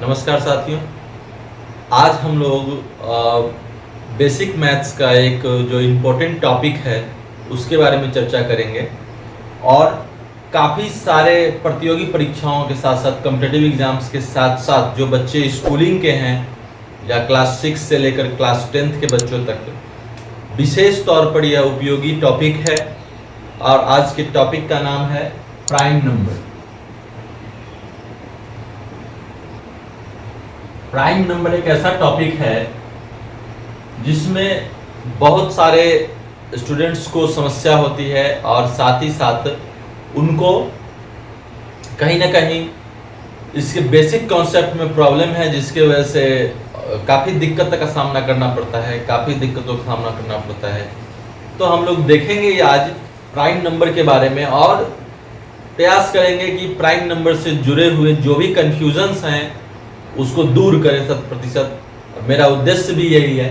नमस्कार साथियों। आज हम लोग बेसिक मैथ्स का एक जो इम्पोर्टेंट टॉपिक है उसके बारे में चर्चा करेंगे और काफ़ी सारे प्रतियोगी परीक्षाओं के साथ साथ कॉम्पिटिटिव एग्जाम्स के साथ साथ जो बच्चे स्कूलिंग के हैं या क्लास 6 से लेकर क्लास 10th के बच्चों तक विशेष तौर पर यह उपयोगी टॉपिक है। और आज के टॉपिक का नाम है प्राइम नंबर। प्राइम नंबर एक ऐसा टॉपिक है जिसमें बहुत सारे स्टूडेंट्स को समस्या होती है और साथ ही साथ उनको कहीं ना कहीं इसके बेसिक कॉन्सेप्ट में प्रॉब्लम है, जिसके वजह से काफ़ी दिक्कत का सामना करना पड़ता है, काफ़ी दिक्कतों का सामना करना पड़ता है। तो हम लोग देखेंगे आज प्राइम नंबर के बारे में और प्रयास करेंगे कि प्राइम नंबर से जुड़े हुए जो भी कन्फ्यूजन्स हैं उसको दूर करें 100%। मेरा उद्देश्य भी यही है।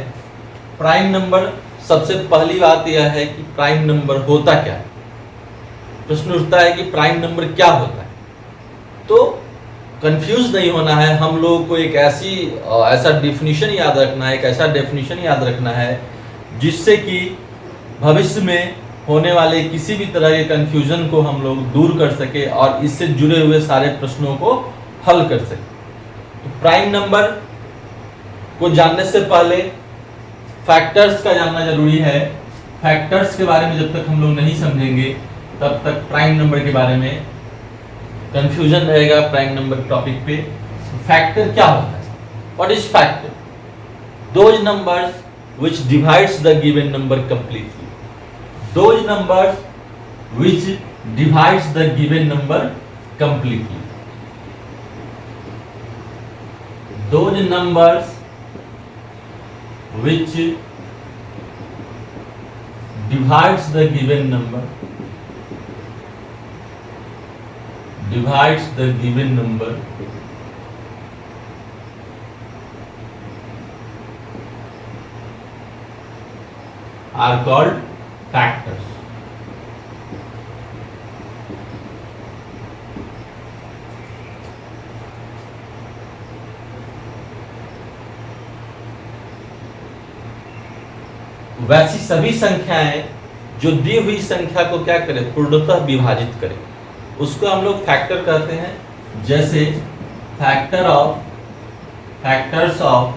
प्राइम नंबर, सबसे पहली बात यह है कि प्राइम नंबर होता क्या है। प्रश्न उठता है कि प्राइम नंबर क्या होता है। तो कंफ्यूज नहीं होना है, हम लोगों को एक ऐसा डेफिनेशन याद रखना है, एक ऐसा डेफिनेशन याद रखना है जिससे कि भविष्य में होने वाले किसी भी तरह के कंफ्यूजन को हम लोग दूर कर सके और इससे जुड़े हुए सारे प्रश्नों को हल कर सके। तो प्राइम नंबर को जानने से पहले फैक्टर्स का जानना जरूरी है। फैक्टर्स के बारे में जब तक हम लोग नहीं समझेंगे तब तक प्राइम नंबर के बारे में कंफ्यूजन रहेगा। प्राइम नंबर टॉपिक पे फैक्टर क्या होता है? What is factor? Those numbers which divides the given number completely. Those numbers which divides the given number completely. Those numbers which divides the given number are called factors. वैसी सभी संख्याएं जो दी हुई संख्या को क्या करें, पूर्णतः विभाजित करें, उसको हम लोग फैक्टर कहते हैं। जैसे फैक्टर्स ऑफ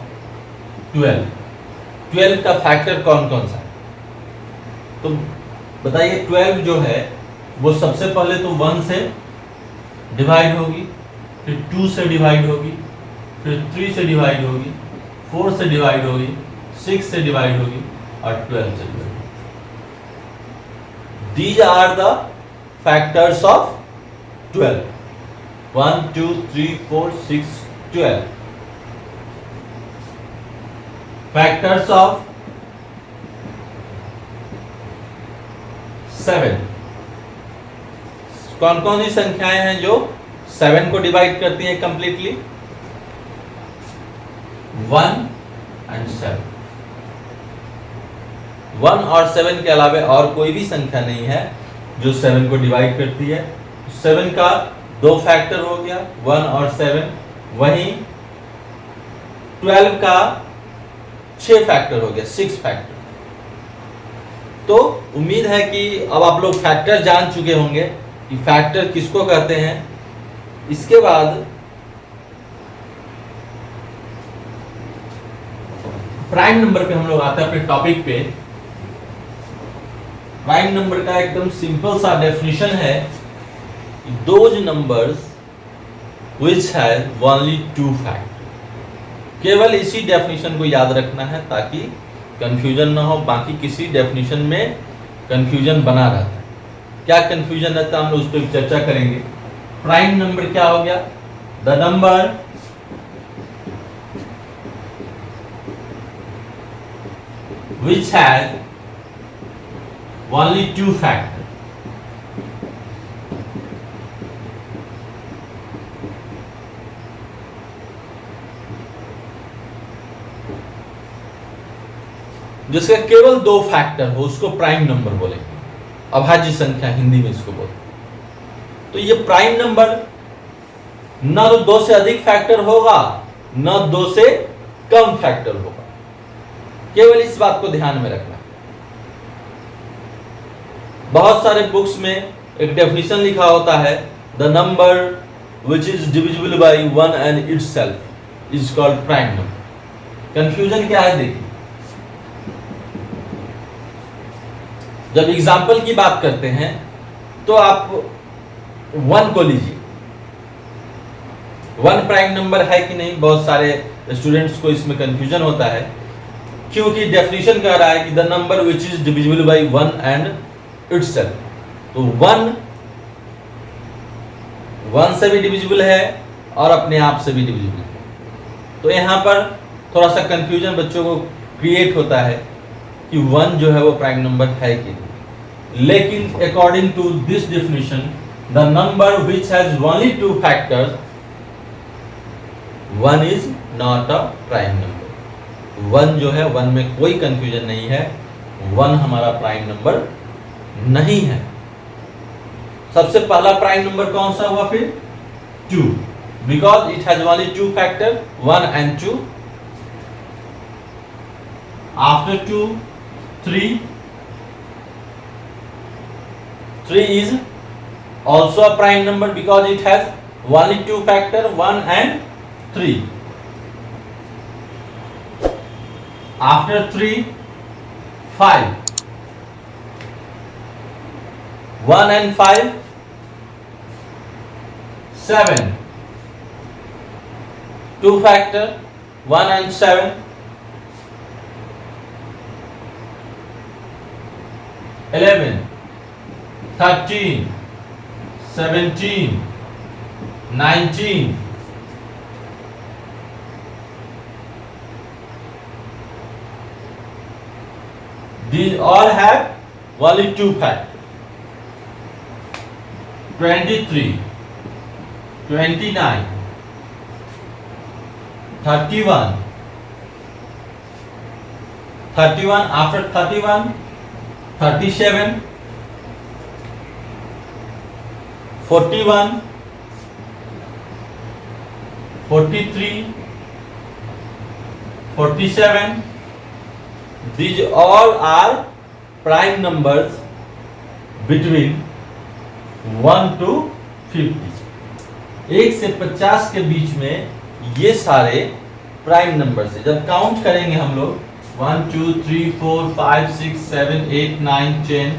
12 का फैक्टर कौन कौन सा है? तो बताइए। 12 जो है वो सबसे पहले तो 1 से डिवाइड होगी, फिर 2 से डिवाइड होगी, फिर 3 से डिवाइड होगी, 4 से डिवाइड होगी, 6 से डिवाइड होगी और 12 से divide. These are the factors of 12. 1, 2, 3, 4, 6, 12. Factors of 7. कौन कौन सी संख्याएं हैं जो 7 को डिवाइड करती हैं कंप्लीटली? 1 and 7। 1 और 7 के अलावा और कोई भी संख्या नहीं है जो 7 को डिवाइड करती है। 7 का 2 फैक्टर हो गया, 1 और 7। वहीं 12 का 6 फैक्टर हो गया, 6 फैक्टर। तो उम्मीद है कि अब आप लोग फैक्टर जान चुके होंगे कि फैक्टर किसको कहते हैं। इसके बाद प्राइम नंबर पे हम लोग आते हैं अपने टॉपिक पे। प्राइम नंबर का एकदम सिंपल सा डेफिनेशन है, those numbers which have only 2 factor. केवल इसी डेफिनेशन को याद रखना है ताकि कंफ्यूजन ना हो। बाकी किसी डेफिनेशन में कंफ्यूजन बना रहता है। क्या कंफ्यूजन रहता है हम लोग उस पर चर्चा करेंगे। प्राइम नंबर क्या हो गया? The number which has only 2 factor। जिसका केवल 2 फैक्टर हो उसको प्राइम नंबर बोलेंगे। अभाज्य संख्या हिंदी में इसको बोलते। तो ये प्राइम नंबर ना तो 2 से अधिक फैक्टर होगा न 2 से कम फैक्टर होगा। केवल इस बात को ध्यान में रखना। बहुत सारे बुक्स में एक डेफिनेशन लिखा होता है, the number which is divisible by 1 and itself is called prime number. Confusion क्या है देखिए, जब एग्जाम्पल की बात करते हैं तो आप 1 को लीजिए। 1 प्राइम नंबर है कि नहीं, बहुत सारे स्टूडेंट्स को इसमें कंफ्यूजन होता है, क्योंकि डेफिनेशन कह रहा है कि the number which is divisible by 1 and itself. तो 1 से भी डिविजिबल है और अपने आप से भी डिविजिबल है। तो यहाँ पर थोड़ा सा कंफ्यूजन बच्चों को क्रिएट होता है कि 1 जो है वो प्राइम नंबर है कि नहीं। लेकिन according to this definition, the number which has only 2 factors, 1 is not a prime number. 1 जो है, 1 में कोई कंफ्यूजन नहीं है, 1 हमारा प्राइम नंबर नहीं है। सबसे पहला प्राइम नंबर कौन सा हुआ फिर? 2, because it has only 2 factor, 1 and 2। After 2, 3 is also a prime number because it has only 2 factor, 1 and 3. After 3, 5. 1 and 5, 7. 2 factor, 1 and 7. 11. 13, 17, 19, these all have only 2 factors. 23, 29, 31, after 31, 37, 41, 43, 47. These all are prime numbers between 1 to 50. 1 से 50 के बीच में ये सारे prime numbers है। जब count करेंगे हम लोग 1 2 3 4 5 6 7 8 9 10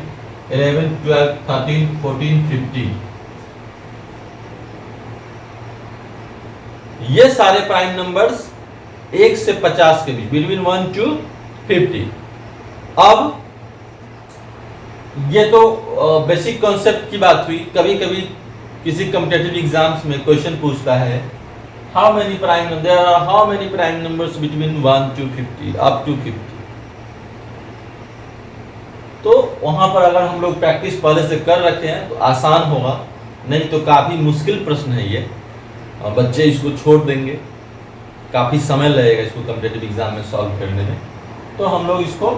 11 12 13 14 15, ये सारे प्राइम नंबर्स 1 से 50 के बीच, बिटवीन 1 to 50। अब ये तो बेसिक कॉन्सेप्ट की बात हुई। कभी कभी किसी कॉम्पिटिटिव एग्जाम्स में क्वेश्चन पूछता है, how many prime number, there are how many prime numbers between 1 to 50 up to 50। तो वहां पर अगर हम लोग प्रैक्टिस पहले से कर रखे हैं तो आसान होगा, नहीं तो काफी मुश्किल प्रश्न है ये। बच्चे इसको छोड़ देंगे, काफ़ी समय लगेगा इसको कॉम्पिटिटिव एग्जाम में सॉल्व करने में। तो हम लोग इसको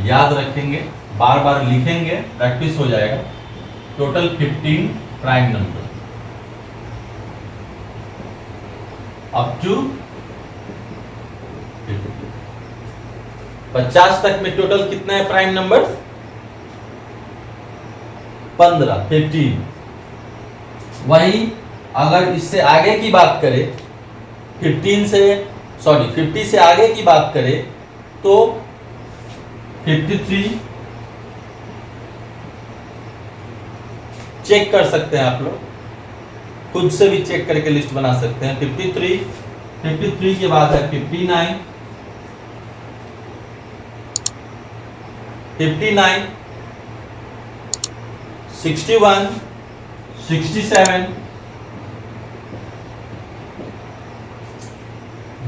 याद रखेंगे, बार बार लिखेंगे, प्रैक्टिस हो जाएगा। Total 15 prime number up to 50 तक में टोटल कितना है प्राइम नंबर? 15। वही अगर इससे आगे की बात करें, 50 से आगे की बात करें तो 53 चेक कर सकते हैं आप लोग, खुद से भी चेक करके लिस्ट बना सकते हैं। 53 के बाद है 59, 61, 67।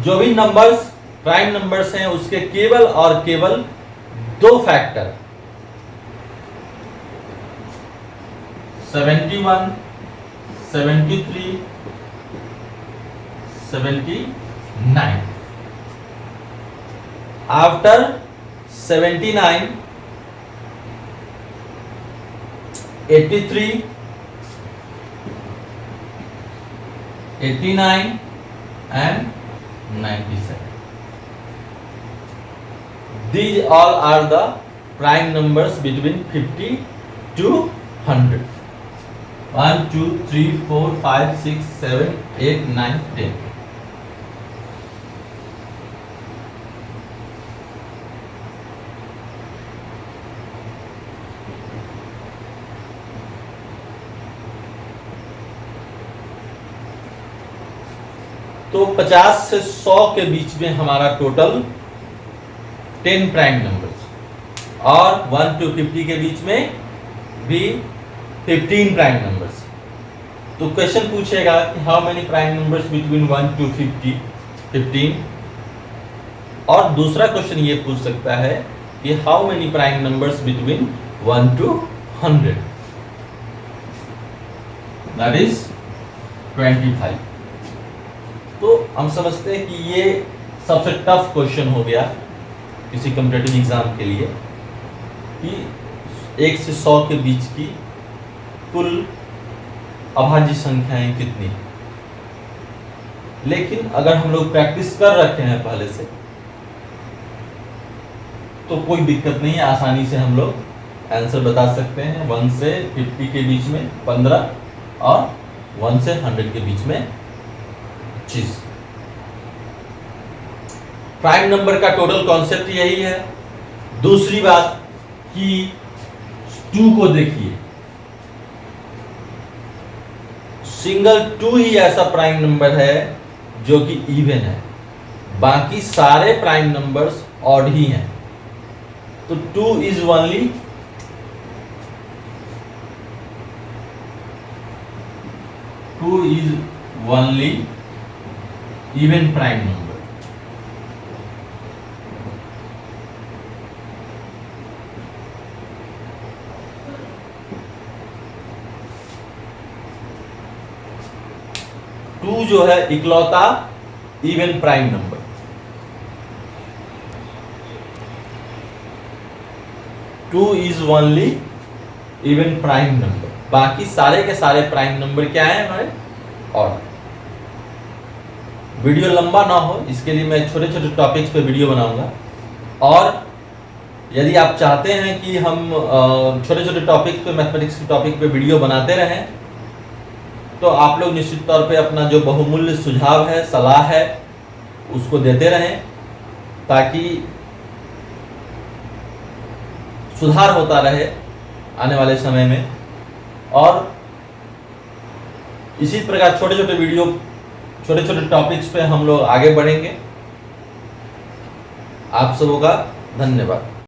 जो भी नंबर्स प्राइम नंबर्स हैं उसके केवल और केवल 2 factor, 71, 73, 79। After 79, 83, 89, and 97. These all are the prime numbers between 50 to 100. 1 2 3 4 5 6 7 8 9 10. तो 50 से 100 के बीच में हमारा टोटल 10 प्राइम नंबर्स और 1 to 50 के बीच में भी 15 प्राइम नंबर्स। तो क्वेश्चन पूछेगा कि how many prime numbers between 1 to 15। और दूसरा क्वेश्चन ये पूछ सकता है कि how many prime numbers between 1 to 100, that is 25। तो हम समझते हैं कि ये सबसे टफ क्वेश्चन हो गया किसी कॉम्पिटिटिव एग्जाम के लिए कि 1 से 100 के बीच की कुल अभाज्य संख्याएं कितनी। लेकिन अगर हम लोग प्रैक्टिस कर रखे हैं पहले से तो कोई दिक्कत नहीं है, आसानी से हम लोग आंसर बता सकते हैं। 1 से 50 के बीच में 15 और 1 से 100 के बीच में 25। प्राइम नंबर का टोटल कॉन्सेप्ट यही है। दूसरी बात कि 2 को देखिए, सिंगल 2 ही ऐसा प्राइम नंबर है जो कि इवन है, बाकी सारे प्राइम नंबर्स ऑड ही हैं। तो 2 is only even prime number. Two जो है इकलौता even prime number. Two is only even prime number, बाकी सारे के सारे प्राइम नंबर क्या है हमारे ऑड। वीडियो लंबा ना हो इसके लिए मैं छोटे छोटे टॉपिक्स पे वीडियो बनाऊंगा। और यदि आप चाहते हैं कि हम छोटे छोटे टॉपिक पे, मैथमेटिक्स के टॉपिक पे वीडियो बनाते रहें, तो आप लोग निश्चित तौर पे अपना जो बहुमूल्य सुझाव है, सलाह है, उसको देते रहें ताकि सुधार होता रहे आने वाले समय में। और इसी प्रकार छोटे छोटे वीडियो, छोटे छोटे टॉपिक्स पे हम लोग आगे बढ़ेंगे। आप सबों का धन्यवाद।